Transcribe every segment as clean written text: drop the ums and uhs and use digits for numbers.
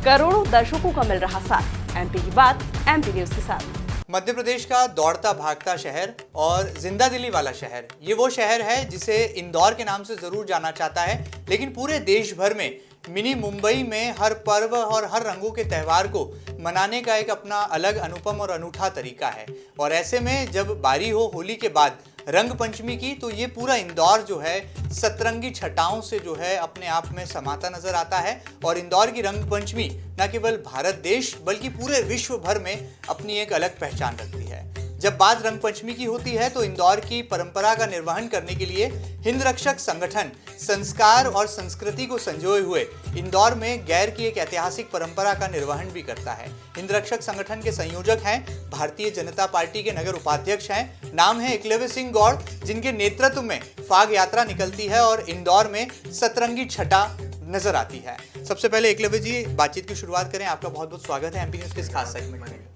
करोड़ों दर्शकों का मिल रहा साथ। एमपी की बात एमपी न्यूज के साथ। मध्य प्रदेश का दौड़ता भागता शहर और जिंदा दिली वाला शहर, ये वो शहर है जिसे इंदौर के नाम से जरूर जाना चाहता है, लेकिन पूरे देश भर में मिनी मुंबई में हर पर्व और हर रंगों के त्यौहार को मनाने का एक अपना अलग अनुपम और अनूठा तरीका है। और ऐसे में जब बारी हो होली के बाद रंग पंचमी की, तो ये पूरा इंदौर जो है सतरंगी छटाओं से जो है अपने आप में समाता नजर आता है। और इंदौर की रंग पंचमी न केवल भारत देश बल्कि पूरे विश्व भर में अपनी एक अलग पहचान रखती है। जब बात रंग पंचमी की होती है तो इंदौर की परंपरा का निर्वहन करने के लिए हिंद रक्षक संगठन संस्कार और संस्कृति को संजोए हुए इंदौर में गैर की एक ऐतिहासिक परंपरा का निर्वहन भी करता है। हिंद रक्षक संगठन के संयोजक हैं भारतीय जनता पार्टी के नगर उपाध्यक्ष हैं, नाम है एकलव्य सिंह गौड़, जिनके नेतृत्व में फाग यात्रा निकलती है और इंदौर में सतरंगी छटा नजर आती है। सबसे पहले एकलव्य जी, बातचीत की शुरुआत करें। आपका बहुत बहुत स्वागत है एमपी न्यूज के इस खास सेगमेंट में।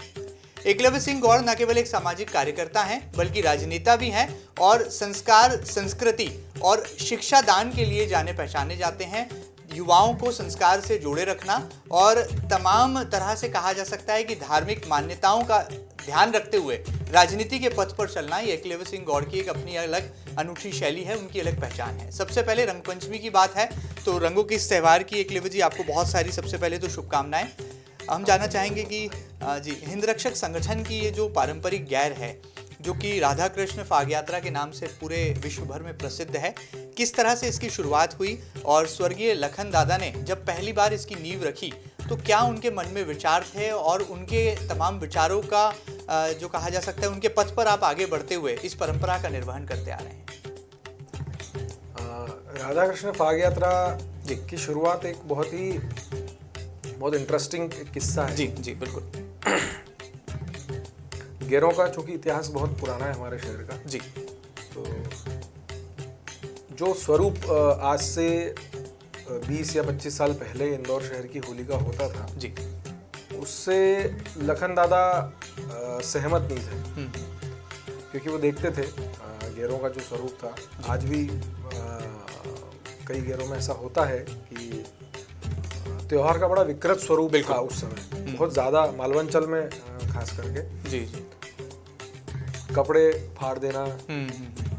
एकलव्य सिंह गौड़ न केवल एक सामाजिक कार्यकर्ता हैं बल्कि राजनेता भी हैं और संस्कार, संस्कृति और शिक्षा दान के लिए जाने पहचाने जाते हैं। युवाओं को संस्कार से जोड़े रखना और तमाम तरह से कहा जा सकता है कि धार्मिक मान्यताओं का ध्यान रखते हुए राजनीति के पथ पर चलना, ये एकलव्य सिंह गौड़ की एक अपनी अलग अनूठी शैली है, उनकी अलग पहचान है। सबसे पहले रंग पंचमी की बात है तो रंगों के इस त्यौहार की एकलव्य जी आपको बहुत सारी सबसे पहले तो शुभकामनाएं। हम जानना चाहेंगे कि जी हिंद रक्षक संगठन की ये जो पारंपरिक गैर है, जो कि राधा कृष्ण फाग यात्रा के नाम से पूरे विश्व भर में प्रसिद्ध है, किस तरह से इसकी शुरुआत हुई और स्वर्गीय लखन दादा ने जब पहली बार इसकी नींव रखी तो क्या उनके मन में विचार थे और उनके तमाम विचारों का जो कहा जा सकता है उनके पथ पर आप आगे बढ़ते हुए इस परंपरा का निर्वहन करते आ रहे हैं? राधा कृष्ण फाग यात्रा की शुरुआत एक बहुत इंटरेस्टिंग किस्सा है। जी जी बिल्कुल। गेरों का चूंकि इतिहास बहुत पुराना है हमारे शहर का जी, तो जो स्वरूप आज से 20 या 25 साल पहले इंदौर शहर की होली का होता था जी, उससे लखन दादा सहमत नहीं थे, क्योंकि वो देखते थे गेरों का जो स्वरूप था। आज भी कई गेरों में ऐसा होता है कि त्योहार का बड़ा विकृत स्वरूप था उस समय, बहुत ज़्यादा मालवंचल में खास करके। जी जी, कपड़े फाड़ देना,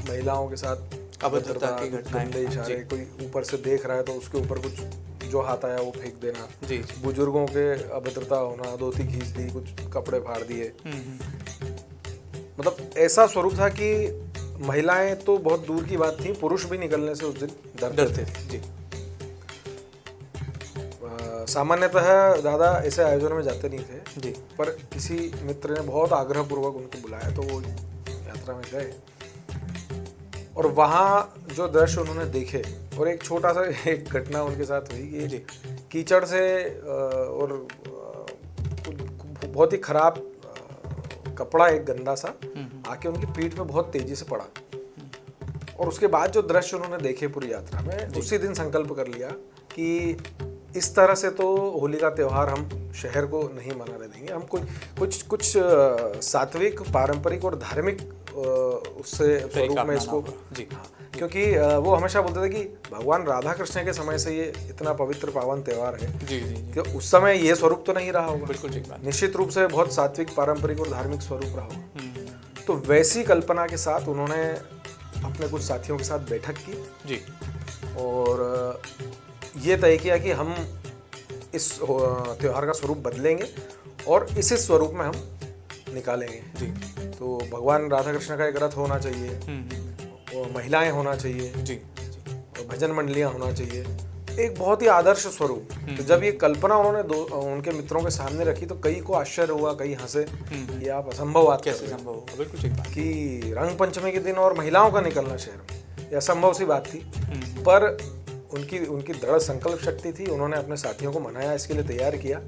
महिलाओं के साथ अभद्रता की गंदे इशारे, कोई ऊपर से देख रहा है तो उसके ऊपर कुछ जो हाथ आया वो फेंक देना। जी, बुजुर्गों के अभद्रता होना, धोती खींच दी, कुछ कपड़े फाड़ दिए। मतलब ऐसा स्वरूप था कि महिलाएं तो बहुत दूर की बात थी, पुरुष भी निकलने से उस दिन डरते थे। जी, सामान्यतः दादा ऐसे आयोजन में जाते नहीं थे जी, पर किसी मित्र ने बहुत आग्रहपूर्वक उनको बुलाया तो वो यात्रा में गए और वहाँ जो दृश्य उन्होंने देखे, और एक छोटा सा एक घटना उनके साथ हुई कि कीचड़ से और बहुत ही खराब कपड़ा एक गंदा सा आके उनकी पीठ में बहुत तेजी से पड़ा। और उसके बाद जो दृश्य उन्होंने देखे पूरी यात्रा में, उसी दिन संकल्प कर लिया कि इस तरह से तो होली का त्यौहार हम शहर को नहीं मनाने देंगे। हम कुछ सात्विक, पारंपरिक और धार्मिक उससे स्वरूप में इसको जी, हाँ, क्योंकि वो हमेशा बोलते थे कि भगवान राधा कृष्ण के समय से ये इतना पवित्र पावन त्यौहार है जी, जी, जी, कि उस समय ये स्वरूप तो नहीं रहा होगा। बिल्कुल ठीक बात। निश्चित रूप से बहुत सात्विक, पारंपरिक और धार्मिक स्वरूप रहा होगा। तो वैसी कल्पना के साथ उन्होंने अपने कुछ साथियों के साथ बैठक की जी, और ये तय किया कि हम इस त्यौहार का स्वरूप बदलेंगे और इसी स्वरूप में हम निकालेंगे जी। तो भगवान राधा कृष्ण का एक रथ होना चाहिए, और महिलाएं होना चाहिए जी, और भजन मंडलियां होना चाहिए, एक बहुत ही आदर्श स्वरूप। तो जब ये कल्पना उन्होंने उनके मित्रों के सामने रखी तो कई को आश्चर्य हुआ, कई हंसे, ये आप असंभव बात कैसे संभव होगा। बिल्कुल ठीक बात कि रंग पंचमी के दिन और महिलाओं का निकलना शहर में, ये असंभव सी बात थी। पर उनकी दृढ़ संकल्प शक्ति थी। उन्होंने अपने साथियों को मनाया, इसके लिए तैयार किया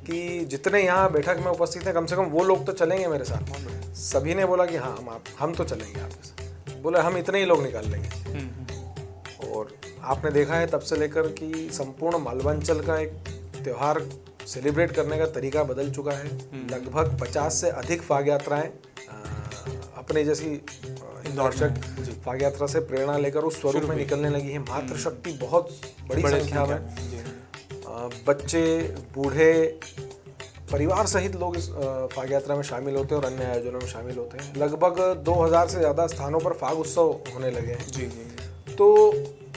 कि जितने यहाँ बैठक में उपस्थित हैं कम से कम वो लोग तो चलेंगे मेरे साथ। सभी ने बोला कि हाँ हम तो चलेंगे आपके साथ। बोले हम इतने ही लोग निकाल लेंगे। और आपने देखा है तब से लेकर कि संपूर्ण मालवांचल का एक त्यौहार सेलिब्रेट करने का तरीका बदल चुका है। लगभग 50 से अधिक फाग यात्राएं अपने जैसी दर्शक फाग यात्रा से प्रेरणा लेकर उस स्वरूप में निकलने लगी है। मातृ शक्ति बहुत बड़ी संख्या में बच्चे, बूढ़े, परिवार सहित लोग इस फाग यात्रा में शामिल होते हैं और अन्य आयोजनों में शामिल होते हैं। लगभग 2000 से ज़्यादा स्थानों पर फाग उत्सव होने लगे हैं। जी। तो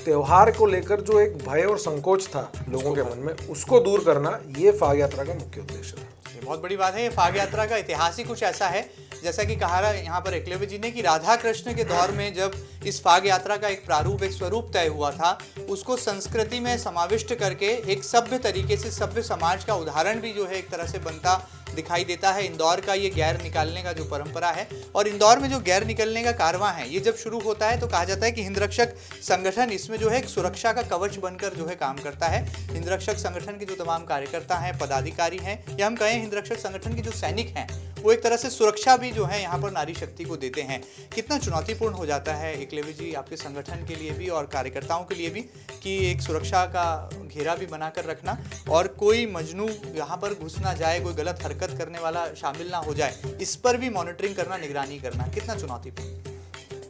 त्योहार को लेकर जो एक भय और संकोच था लोगों के मन में, उसको दूर करना ये फाग यात्रा का मुख्य उद्देश्य था। ये बहुत बड़ी बात है। ये फाग यात्रा का इतिहास ही कुछ ऐसा है, जैसा कि कहा रहा यहाँ पर एकलव्य जी ने, कि राधा कृष्ण के दौर में जब इस फाग यात्रा का एक प्रारूप, एक स्वरूप तय हुआ था, उसको संस्कृति में समाविष्ट करके एक सभ्य तरीके से सभ्य समाज का उदाहरण भी जो है एक तरह से बनता दिखाई देता है। इंदौर का ये गैर निकालने का जो परंपरा है, और इंदौर में जो गैर निकलने का कारवां है, ये जब शुरू होता है तो कहा जाता है कि हिंदरक्षक संगठन इसमें जो है एक सुरक्षा का कवच बनकर जो है काम करता है। हिंदरक्षक संगठन के जो तमाम कार्यकर्ता हैं, पदाधिकारी हैं, या हम कहें हिंदरक्षक संगठन के जो सैनिक हैं, वो एक तरह से सुरक्षा भी जो है यहाँ पर नारी शक्ति को देते हैं। कितना चुनौतीपूर्ण हो जाता है एकलव्य जी आपके संगठन के लिए भी और कार्यकर्ताओं के लिए भी, कि एक सुरक्षा का घेरा भी बनाकर रखना और कोई मजनू यहाँ पर घुस ना जाए, कोई गलत हरकत करने वाला शामिल ना हो जाए, इस पर भी मॉनिटरिंग करना, निगरानी करना, कितना चुनौतीपूर्ण?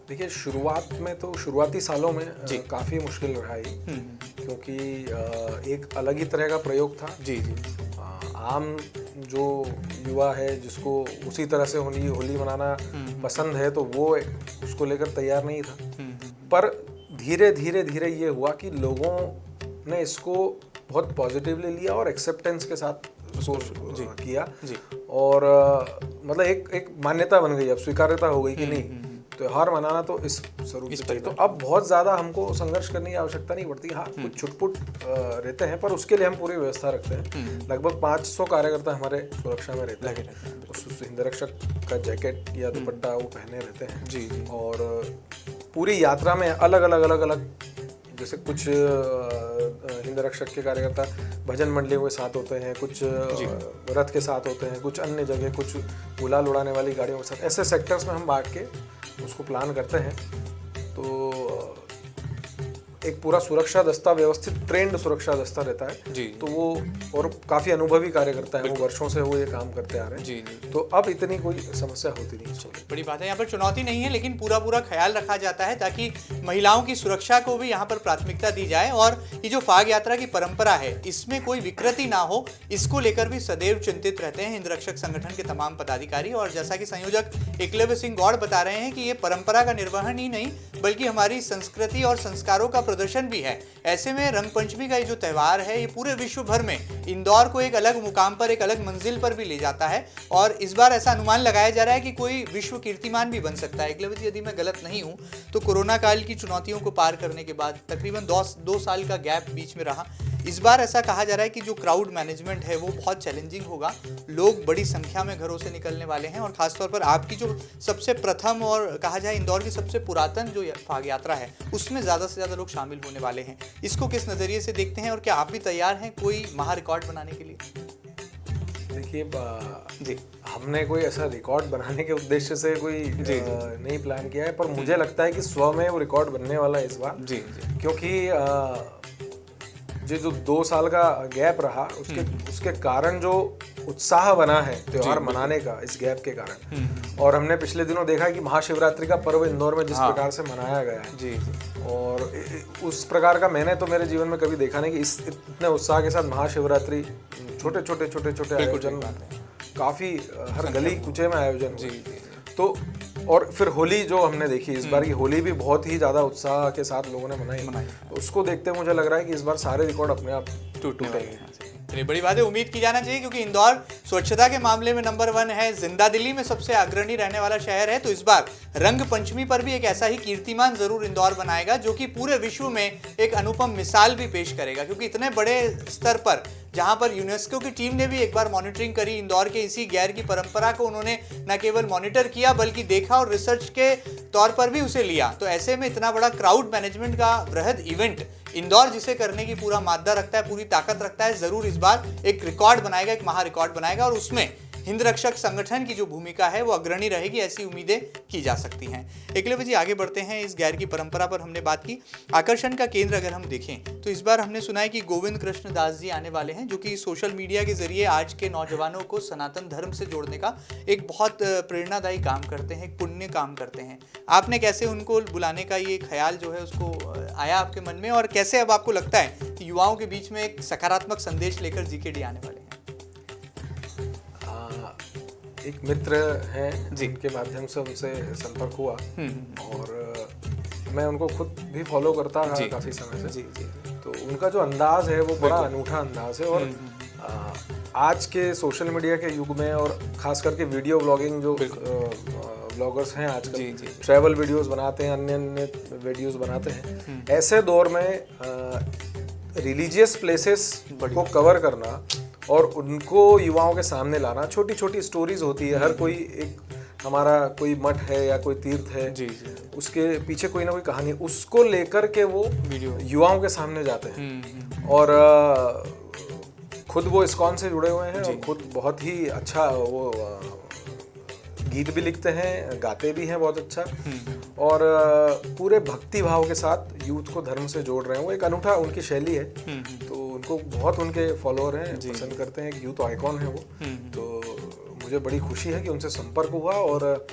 देखिए, शुरुआत में तो शुरुआती सालों में काफ़ी मुश्किल रहा ही, क्योंकि एक अलग ही तरह का प्रयोग था। जी। आम जो युवा है, जिसको उसी तरह से होली मनाना पसंद है, तो वो उसको लेकर तैयार नहीं था। पर धीरे धीरे ये हुआ कि लोगों ने इसको बहुत पॉजिटिवली लिया और एक्सेप्टेंस के साथ उसको किया। और मतलब एक मान्यता बन गई, अब स्वीकार्यता हो गई कि नहीं, त्योहार मनाना तो इस स्वरूप से चाहिए। तो अब बहुत ज़्यादा हमको संघर्ष करने की आवश्यकता नहीं पड़ती। हाँ, कुछ छुटपुट रहते हैं, पर उसके लिए हम पूरी व्यवस्था रखते हैं। लगभग 500 कार्यकर्ता हमारे सुरक्षा में रहते हैं। उस हिंदरक्षक का जैकेट या दुपट्टा वो पहने रहते हैं। जी। और पूरी यात्रा में अलग अलग जैसे कुछ हिंदरक्षक के कार्यकर्ता भजन मंडलियों के साथ होते हैं, कुछ रथ के साथ होते हैं, कुछ अन्य जगह, कुछ गुलाल उड़ाने वाली गाड़ियों के साथ, ऐसे सेक्टर्स में हम बांट के उसको प्लान करते हैं। तो एक पूरा सुरक्षा दस्ता, व्यवस्थित ट्रेंड सुरक्षा दस्ता रहता है। जी। तो वो, और काफ़ी अनुभवी कार्यकर्ता है, वो वर्षों से वो ये काम करते आ रहे हैं। जी। तो अब इतनी कोई समस्या होती नहीं। बड़ी बात है, यहाँ पर चुनौती नहीं है, लेकिन पूरा ख्याल रखा जाता है ताकि महिलाओं की सुरक्षा को भी यहाँ पर प्राथमिकता दी जाए, और ये जो फाग यात्रा की परंपरा है, इसमें कोई विकृति ना हो, इसको लेकर भी सदैव चिंतित रहते हैं हिंदरक्षक संगठन के तमाम पदाधिकारी। और जैसा कि संयोजक एकलव्य सिंह गौड़ बता रहे हैं कि ये परंपरा का निर्वहन ही नहीं, बल्कि हमारी संस्कृति और संस्कारों का प्रदर्शन भी है। ऐसे में रंग पंचमी का ये जो त्यौहार है, ये पूरे विश्व भर में इंदौर को एक अलग मुकाम पर, एक अलग मंजिल पर भी ले जाता है। और इस बार ऐसा अनुमान लगाया जा रहा है कि कोई विश्व कीर्तिमान भी बन सकता है। एकलव्य जी, यदि मैं गलत नहीं हूं तो कोरोना काल की चुनौतियों को पार करने के बाद तकरीबन 2 साल का गैप बीच में रहा, इस बार ऐसा कहा जा रहा है कि जो क्राउड मैनेजमेंट है वो बहुत चैलेंजिंग होगा। लोग बड़ी संख्या में घरों से निकलने वाले हैं, और खासतौर पर आपकी जो सबसे प्रथम और कहा जाए इंदौर की सबसे पुरातन जो फाग यात्रा है, उसमें ज़्यादा से ज़्यादा लोग शामिल होने वाले हैं। इसको किस नज़रिए से देखते हैं, और क्या आप भी तैयार हैं कोई महा रिकॉर्ड बनाने के लिए? देखिए जी, हमने कोई ऐसा रिकॉर्ड बनाने के उद्देश्य से कोई नहीं प्लान किया है, पर मुझे लगता है कि स्वमें वो रिकॉर्ड बनने वाला है इस बार। जी। क्योंकि जो 2 साल का गैप रहा, उसके कारण जो उत्साह बना है त्योहार मनाने का, इस गैप के कारण। और हमने पिछले दिनों देखा कि महाशिवरात्रि का पर्व इंदौर में जिस प्रकार से मनाया गया है, जी, और उस प्रकार का मैंने तो मेरे जीवन में कभी देखा नहीं कि इस इतने उत्साह के साथ महाशिवरात्रि, छोटे आयोजन, काफी हर गली कुचे में आयोजन हुए। तो और फिर होली जो हमने देखी, इस बार की होली भी बहुत ही ज़्यादा उत्साह के साथ लोगों ने मनाई। तो उसको देखते मुझे लग रहा है कि इस बार सारे रिकॉर्ड अपने आप टूटेंगे। चलिए, बड़ी बात है, उम्मीद की जाना चाहिए, क्योंकि इंदौर स्वच्छता के मामले में नंबर 1 है, जिंदा दिली में सबसे अग्रणी रहने वाला शहर है। तो इस बार रंग पंचमी पर भी एक ऐसा ही कीर्तिमान जरूर इंदौर बनाएगा, जो कि पूरे विश्व में एक अनुपम मिसाल भी पेश करेगा। क्योंकि इतने बड़े स्तर पर, जहां पर यूनेस्को की टीम ने भी एक बार मॉनिटरिंग करी इंदौर के इसी गैर की परंपरा को, उन्होंने न केवल मॉनिटर किया बल्कि देखा और रिसर्च के तौर पर भी उसे लिया। तो ऐसे में इतना बड़ा क्राउड मैनेजमेंट का वृहद इवेंट इंदौर जिसे करने की पूरा मादा रखता है, पूरी ताकत रखता है, जरूर इस बार एक रिकॉर्ड बनाएगा, एक महा रिकॉर्ड बनाएगा। और उसमें हिंद रक्षक संगठन की जो भूमिका है वो अग्रणी रहेगी, ऐसी उम्मीदें की जा सकती हैं। एकलव्य जी, आगे बढ़ते हैं। इस गैर की परंपरा पर हमने बात की। आकर्षण का केंद्र अगर हम देखें तो इस बार हमने सुना है कि गोविंद कृष्ण दास जी आने वाले हैं, जो कि सोशल मीडिया के जरिए आज के नौजवानों को सनातन धर्म से जोड़ने का एक बहुत प्रेरणादायी काम करते हैं, एक पुण्य काम करते हैं। आपने कैसे उनको बुलाने का ये ख्याल जो है उसको आया आपके मन में, और कैसे अब आपको लगता है कि युवाओं के बीच में एक सकारात्मक संदेश लेकर जीकेडी आने वाले हैं? एक मित्र हैं जिनके माध्यम से उनसे संपर्क हुआ और मैं उनको खुद भी फॉलो करता रहा काफी समय से। तो उनका जो अंदाज है वो बड़ा अनूठा अंदाज है, और आज के सोशल मीडिया के युग में और खास करके वीडियो ब्लॉगिंग जो ब्लॉगर्स हैं आजकल, ट्रैवल वीडियोस बनाते हैं, अन्य अन्य वीडियोस बनाते हैं, ऐसे दौर में रिलीजियस प्लेसेस को कवर करना और उनको युवाओं के सामने लाना, छोटी छोटी स्टोरीज होती है। हर कोई एक हमारा कोई मठ है या कोई तीर्थ है, उसके पीछे कोई ना कोई कहानी, उसको लेकर के वो युवाओं के सामने जाते हैं। और खुद वो इस्कॉन से जुड़े हुए हैं और खुद बहुत ही अच्छा वो गीत भी लिखते हैं, गाते भी हैं बहुत अच्छा, और पूरे भक्ति भाव के साथ यूथ को धर्म से जोड़ रहे हैं। वो एक अनूठा उनकी शैली है, तो उनको बहुत उनके फॉलोअर हैं, पसंद करते हैं, यूथ आइकॉन है वो। तो मुझे बड़ी खुशी है कि उनसे संपर्क हुआ, और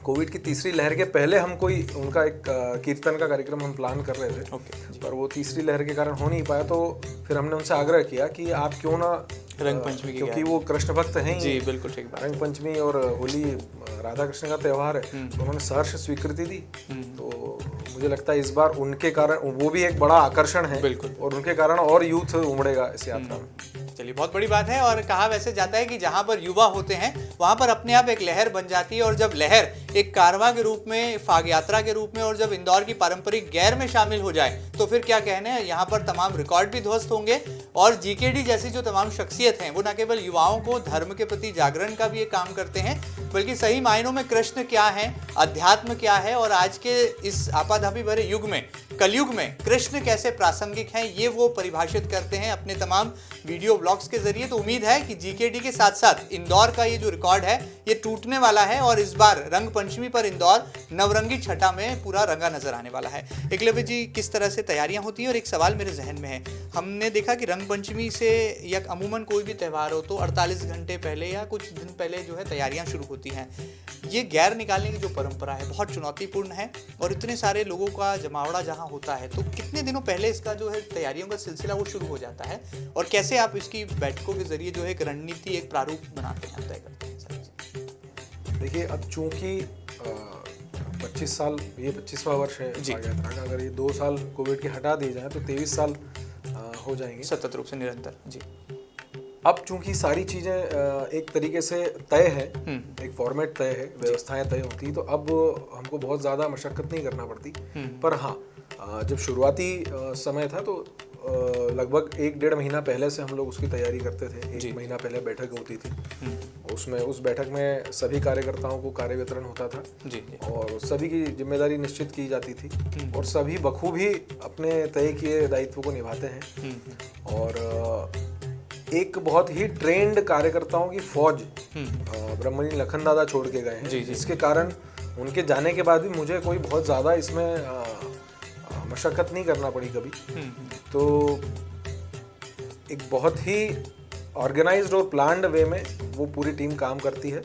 कोविड की तीसरी लहर के पहले हम कोई उनका एक कीर्तन का कार्यक्रम हम प्लान कर रहे थे, पर वो तीसरी लहर के कारण हो नहीं पाया। तो फिर हमने उनसे आग्रह किया कि आप क्यों ना रंग पंचमी, क्योंकि वो कृष्ण भक्त हैं जी, बिल्कुल ठीक बात। रंग पंचमी और होली राधा कृष्ण का त्यौहार है, तो उन्होंने सहर्ष स्वीकृति दी। तो मुझे लगता है इस बार उनके कारण वो भी एक बड़ा आकर्षण है, बिल्कुल, और उनके कारण और यूथ उमड़ेगा इस यात्रा में। चलिए, बहुत बड़ी बात है। और कहा वैसे जाता है कि जहां पर युवा होते हैं वहां पर अपने आप एक लहर बन जाती है, और जब लहर एक कारवां के रूप में, फाग यात्रा के रूप में, और जब इंदौर की पारंपरिक गैर में शामिल हो जाए तो फिर क्या कहने हैं, यहाँ पर तमाम रिकॉर्ड भी ध्वस्त होंगे। और जीकेडी जैसी जो तमाम शख्सियत हैं वो न केवल युवाओं को धर्म के प्रति जागरण का भी एक काम करते हैं, बल्कि सही मायनों में कृष्ण क्या है, अध्यात्म क्या है, और आज के इस आपाधापी भरे युग में, कलयुग में कृष्ण कैसे प्रासंगिक हैं, ये वो परिभाषित करते हैं अपने तमाम वीडियो ब्लॉग्स के जरिए। तो उम्मीद है कि जीकेडी के साथ साथ इंदौर का ये जो रिकॉर्ड है ये टूटने वाला है, और इस बार रंग पंचमी पर इंदौर नवरंगी छटा में पूरा रंगा नजर आने वाला है। एकलव्य जी, किस तरह से तैयारियां होती हैं? और एक सवाल मेरे जहन में है, हमने देखा कि रंग पंचमी से या अमूमन कोई भी त्यौहार हो तो 48 घंटे पहले या कुछ दिन पहले जो है तैयारियां शुरू होती हैं। ये गैर निकालने की जो परंपरा है बहुत चुनौतीपूर्ण है, और इतने सारे लोगों का जमावड़ा जहाँ होता है, तो कितने दिनों पहले इसका जो है तैयारियों का सिलसिला वो शुरू हो जाता है, और कैसे आप इसकी बैठकों के जरिए जो है एक रणनीति, एक प्रारूप बनाते हैं, तय करते हैं? देखिए, अब चूंकि 25 साल, ये 25वां वर्ष है फाग यात्रा का, अगर ये 2 साल कोविड के हटा दिए जाए तो 23 साल हो जाएंगे सतत रूप से निरंतर। जी, अब चूंकि सारी चीजें एक तरीके से तय है, एक फॉर्मेट तय है, व्यवस्थाएं तय होती, तो अब हमको बहुत ज्यादा मशक्कत नहीं करना पड़ती। पर हाँ, जब शुरुआती समय था तो लगभग 1-1.5 महीना पहले से हम लोग उसकी तैयारी करते थे। 1 महीना पहले बैठक होती थी, उसमें उस बैठक में सभी कार्यकर्ताओं को कार्य वितरण होता था और सभी की जिम्मेदारी निश्चित की जाती थी, और सभी बखूबी अपने तय किए दायित्व को निभाते हैं। और एक बहुत ही ट्रेंड कार्यकर्ताओं की फौज ब्रह्मणी लखन दादा छोड़ के गए हैं, जिसके कारण उनके जाने के बाद भी मुझे कोई बहुत ज़्यादा इसमें मशक्कत नहीं करना पड़ी कभी। तो एक बहुत ही ऑर्गेनाइज्ड और प्लान्ड वे में वो पूरी टीम काम करती है,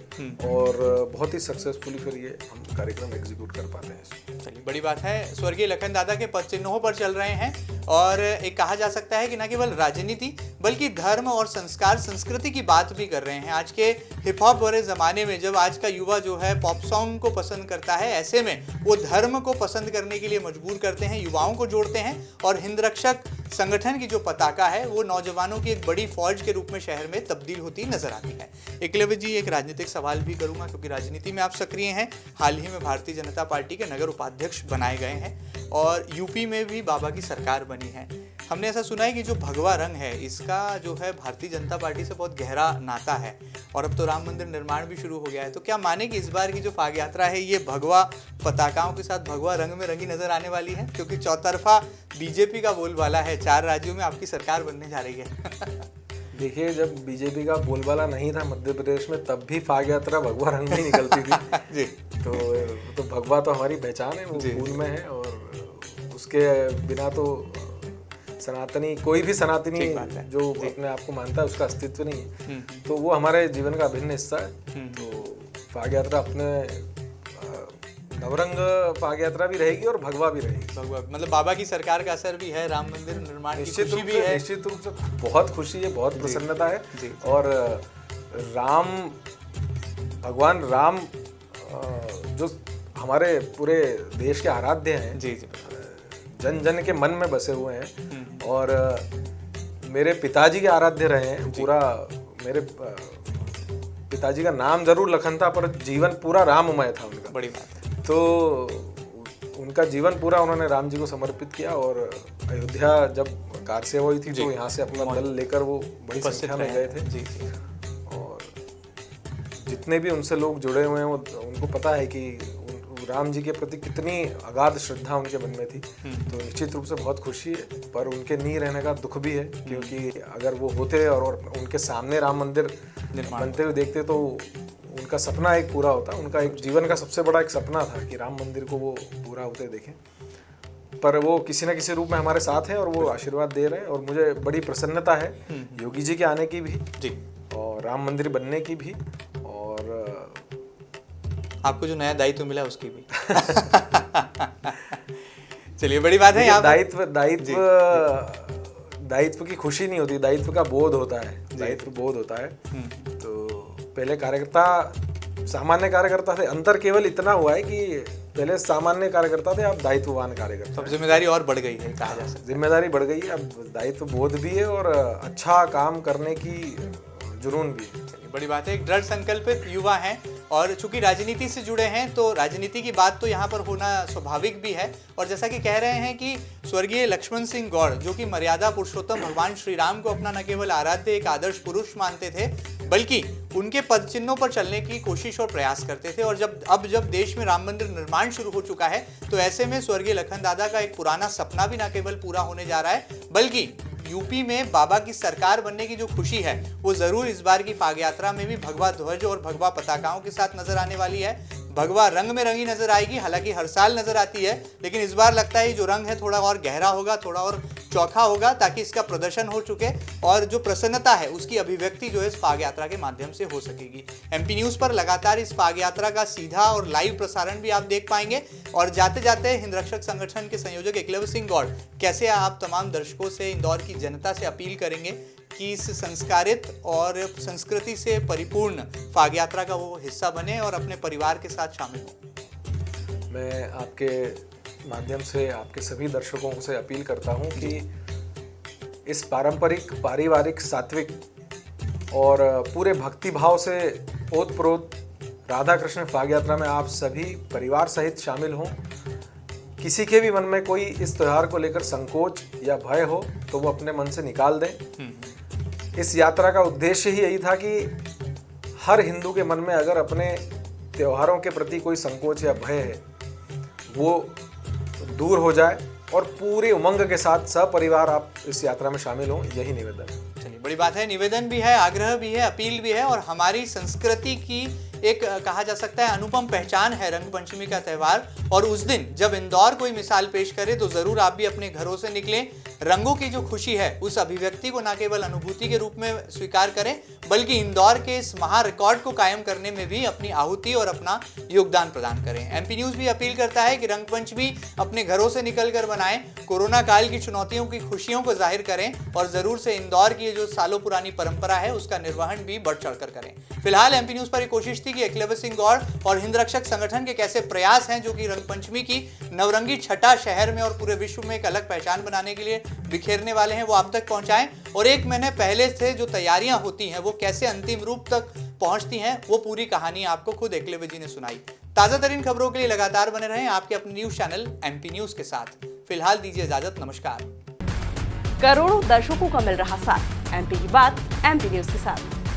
और बहुत ही सक्सेसफुली फिर ये हम कार्यक्रम एग्जीक्यूट कर पाते हैं। चलिए, बड़ी बात है। स्वर्गीय लखन दादा के पद चिन्हों पर चल रहे हैं, और एक कहा जा सकता है कि न केवल राजनीति बल्कि धर्म और संस्कार, संस्कृति की बात भी कर रहे हैं। आज के हिप हॉप भरे ज़माने में जब आज का युवा जो है पॉप सॉन्ग को पसंद करता है, ऐसे में वो धर्म को पसंद करने के लिए मजबूर करते हैं, युवाओं को जोड़ते हैं, और हिंद रक्षक संगठन की जो पताका है वो नौजवानों की एक बड़ी फौज के रूप में शहर में तब्दील होती नजर आती है। एकलव्य जी, एक राजनीतिक सवाल भी करूंगा क्योंकि राजनीति में आप सक्रिय हैं। हाल ही में भारतीय जनता पार्टी के नगर उपाध्यक्ष बनाए गए हैं, और यूपी में भी बाबा की सरकार बनी है। हमने ऐसा सुना है कि जो भगवा रंग है इसका जो है भारतीय जनता पार्टी से बहुत गहरा नाता है, और अब तो राम मंदिर निर्माण भी शुरू हो गया है। तो क्या माने कि इस बार की जो फाग यात्रा है ये भगवा पताकाओं के साथ भगवा रंग में रंगी नजर आने वाली है? क्योंकि चौतरफा बीजेपी का बोलबाला है, 4 राज्यों में आपकी सरकार बनने जा रही है। देखिए, जब बीजेपी का बोलबाला नहीं था मध्य प्रदेश में, तब भी फाग यात्रा भगवा रंग में ही निकलती थी। जी। तो भगवा तो हमारी पहचान है, वो खून में है, और उसके बिना तो सनातनी, कोई भी सनातनी जो अपने आप को मानता है, उसका अस्तित्व नहीं है। तो वो हमारे जीवन का अभिन्न हिस्सा है। तो फाग यात्रा अपने नवरंग फाग यात्रा भी रहेगी और भगवा भी रहेगी। भगवा मतलब बाबा की सरकार का असर भी है, राम मंदिर निर्माण की खुशी भी है। निश्चित रूप से बहुत खुशी है, बहुत प्रसन्नता है। और भगवान राम जो हमारे पूरे देश के आराध्य हैं, जी जी, जन जन के मन में बसे हुए हैं, और मेरे पिताजी के आराध्य रहे हैं। पूरा मेरे पिताजी का नाम जरूर लखन था, पर जीवन पूरा राममय था उनका। बड़ी बात है। तो उनका जीवन पूरा उन्होंने राम जी को समर्पित किया, और अयोध्या जब कार सेवा हुई थी तो यहाँ से अपना दल लेकर वो बड़ी संख्या में गए थे। जी। और जितने भी उनसे लोग जुड़े हुए हैं, वो उनको पता है कि राम जी के प्रति कितनी अगाध श्रद्धा उनके मन में थी। तो निश्चित रूप से बहुत खुशी है, पर उनके नहीं रहने का दुख भी है, क्योंकि अगर वो होते और उनके सामने राम मंदिर बनते हुए देखते तो उनका सपना एक पूरा होता। उनका एक जीवन का सबसे बड़ा एक सपना था कि राम मंदिर को वो पूरा होते देखें। पर वो किसी न किसी रूप में हमारे साथ हैं और वो आशीर्वाद दे रहे हैं, और मुझे बड़ी प्रसन्नता है योगी जी के आने की भी जी, और राम मंदिर बनने की भी, और आपको जो नया दायित्व मिला उसकी भी। चलिए, बड़ी बात है। दायित्व की खुशी नहीं होती, दायित्व का बोध होता है, दायित्व बोध होता है। तो पहले सामान्य कार्यकर्ता थे। अंतर केवल इतना हुआ है कि पहले सामान्य कार्यकर्ता थे, अब दायित्ववान कार्यकर्ता। अब जिम्मेदारी और बढ़ गई है, कहा जा सकता है। जिम्मेदारी बढ़ गई है, अब दायित्व बोध भी है और अच्छा काम करने की जुनून भी है। बड़ी बात है। एक दृढ़ संकल्पित युवा हैं, और चूंकि राजनीति से जुड़े हैं तो राजनीति की बात तो यहाँ पर होना स्वाभाविक भी है। और जैसा कि कह रहे हैं कि स्वर्गीय लक्ष्मण सिंह गौड़, जो कि मर्यादा पुरुषोत्तम भगवान श्री राम को अपना न केवल आराध्य एक आदर्श पुरुष मानते थे, बल्कि उनके पद चिन्हों पर चलने की कोशिश और प्रयास करते थे। और जब देश में राम मंदिर निर्माण शुरू हो चुका है, तो ऐसे में स्वर्गीय लखन दादा का एक पुराना सपना भी न केवल पूरा होने जा रहा है, बल्कि यूपी में बाबा की सरकार बनने की जो खुशी है, वो जरूर इस बार की फाग यात्रा में भी भगवा ध्वज और भगवा पताकाओं के साथ नजर आने वाली है। भगवा रंग में रंगी नजर आएगी। हालांकि हर साल नजर आती है, लेकिन इस बार लगता है जो रंग है थोड़ा और गहरा होगा, थोड़ा और चौखा होगा, ताकि इसका प्रदर्शन हो चुके और जो प्रसन्नता है उसकी अभिव्यक्ति जो है इस फाग यात्रा के माध्यम से हो सकेगी। एमपी न्यूज पर लगातार इस फाग यात्रा का सीधा और लाइव प्रसारण भी आप देख पाएंगे। और जाते जाते हिंद रक्षक संगठन के संयोजक एकलव्य सिंह गौड़, कैसे आप तमाम दर्शकों से, इंदौर की जनता से अपील करेंगे कि इस संस्कारित और संस्कृति से परिपूर्ण फाग यात्रा का वो हिस्सा बने और अपने परिवार के साथ शामिल हों। मैं आपके माध्यम से आपके सभी दर्शकों से अपील करता हूं कि इस पारंपरिक, पारिवारिक, सात्विक और पूरे भक्ति भाव से ओतप्रोत राधा कृष्ण फाग यात्रा में आप सभी परिवार सहित शामिल हों। किसी के भी मन में कोई इस त्योहार को लेकर संकोच या भय हो तो वो अपने मन से निकाल दें। इस यात्रा का उद्देश्य ही यही था कि हर हिंदू के मन में अगर अपने त्योहारों के प्रति कोई संकोच या भय है, वो दूर हो जाए और पूरे उमंग के साथ सपरिवार आप इस यात्रा में शामिल हों, यही निवेदन है। चलिए, बड़ी बात है। निवेदन भी है, आग्रह भी है, अपील भी है, और हमारी संस्कृति की एक कहा जा सकता है अनुपम पहचान है रंग पंचमी का त्यौहार। और उस दिन जब इंदौर कोई मिसाल पेश करे तो जरूर आप भी अपने घरों से निकलें। रंगों की जो खुशी है उस अभिव्यक्ति को न केवल अनुभूति के रूप में स्वीकार करें, बल्कि इंदौर के इस महा रिकॉर्ड को कायम करने में भी अपनी आहुति और अपना योगदान प्रदान करें। एमपी न्यूज भी अपील करता है कि रंग पंचमी अपने घरों से निकलकर बनाएं, कोरोना काल की चुनौतियों की खुशियों को जाहिर करें, और जरूर से इंदौर की जो सालों पुरानी परंपरा है उसका निर्वहन भी बढ़ चढ़कर करें। फिलहाल एमपी न्यूज पर एक कोशिश थी कि एकलव्य सिंह गौड़ और हिंद रक्षक संगठन के कैसे प्रयास हैं जो कि रंग पंचमी की नवरंगी छटा शहर में और पूरे विश्व में एक अलग पहचान बनाने के लिए बिखेरने वाले हैं, वो आप तक पहुंचाएं। और एक महीने पहले से जो तैयारियां होती हैं वो कैसे अंतिम रूप तक पहुंचती हैं, वो पूरी कहानी आपको खुद एकलव्य जी ने सुनाई। ताजा तरीन खबरों के लिए लगातार बने रहें आपके अपने न्यूज चैनल एमपी न्यूज के साथ। फिलहाल दीजिए इजाजत, नमस्कार। करोड़ों दर्शकों का मिल रहा साथ, एमपी की बात एमपी न्यूज के साथ।